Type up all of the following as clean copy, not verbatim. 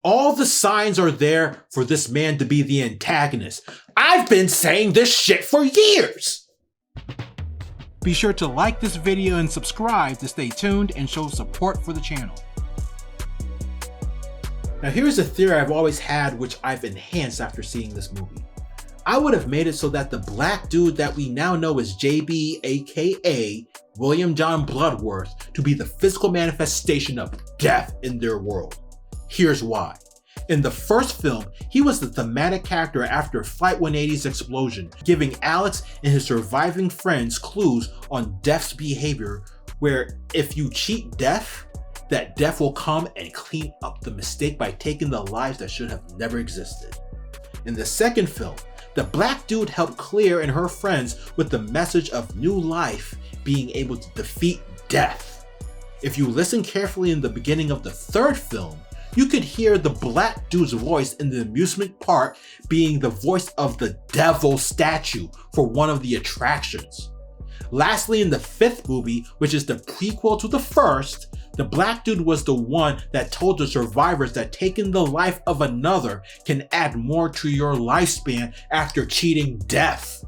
All the signs are there for this man to be the antagonist. I've been saying this shit for years! Be sure to like this video and subscribe to stay tuned and show support for the channel. Now here's a theory I've always had, which I've enhanced after seeing this movie. I would have made it so that the black dude that we now know as JB, aka William John Bloodworth, to be the physical manifestation of death in their world. Here's why. In the first film, he was the thematic character after Flight 180's explosion, giving Alex and his surviving friends clues on Deff's behavior, where if you cheat Deff, that Deff will come and clean up the mistake by taking the lives that should have never existed. In the second film, the black dude helped Claire and her friends with the message of new life being able to defeat death. If you listen carefully in the beginning of the third film, you could hear the black dude's voice in the amusement park being the voice of the devil statue for one of the attractions. Lastly, in the fifth movie, which is the prequel to the first, the black dude was the one that told the survivors that taking the life of another can add more to your lifespan after cheating death.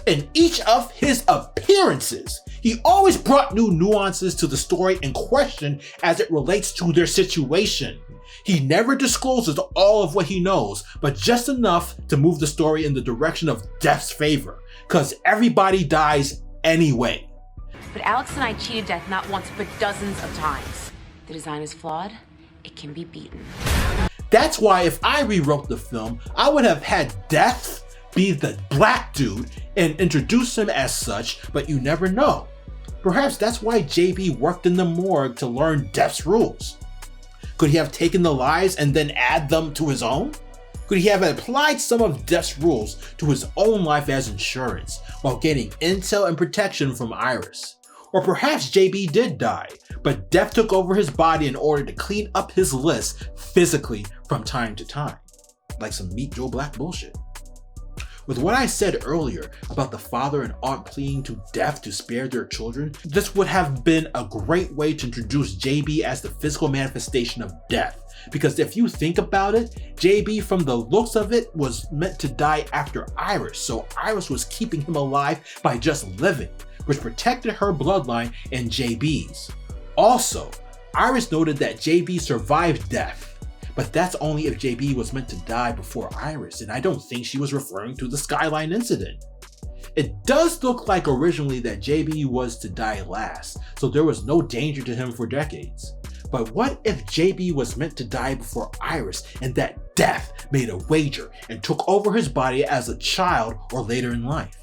In each of his appearances, he always brought new nuances to the story in question as it relates to their situation. He never discloses all of what he knows, but just enough to move the story in the direction of Deff's favor, cause everybody dies anyway. But Alex and I cheated death not once, but dozens of times. The design is flawed. It can be beaten. That's why if I rewrote the film, I would have had Deff be the black dude and introduce him as such, but you never know. Perhaps that's why JB worked in the morgue to learn Deff's rules. Could he have taken the lives and then add them to his own? Could he have applied some of Deff's rules to his own life as insurance, while getting intel and protection from Iris? Or perhaps JB did die, but Deff took over his body in order to clean up his list physically from time to time. Like some Meet Joe Black bullshit. With what I said earlier about the father and aunt pleading to Deff to spare their children, this would have been a great way to introduce JB as the physical manifestation of death. Because if you think about it, JB from the looks of it was meant to die after Iris, so Iris was keeping him alive by just living, which protected her bloodline and JB's. Also, Iris noted that JB survived death. But that's only if JB was meant to die before Iris, and I don't think she was referring to the Skyline incident. It does look like originally that JB was to die last, so there was no danger to him for decades. But what if JB was meant to die before Iris and that Deff made a wager and took over his body as a child or later in life?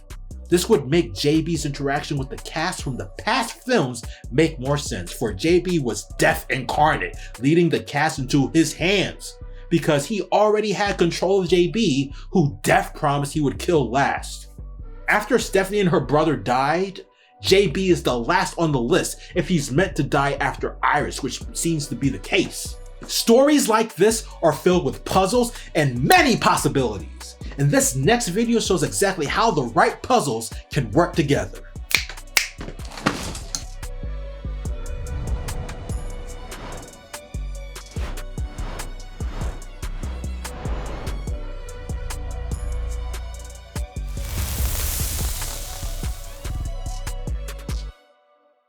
This would make JB's interaction with the cast from the past films make more sense, for JB was Deff incarnate, leading the cast into his hands, because he already had control of JB, who Deff promised he would kill last. After Stephanie and her brother died, JB is the last on the list if he's meant to die after Iris, which seems to be the case. Stories like this are filled with puzzles and many possibilities, and this next video shows exactly how the right puzzles can work together.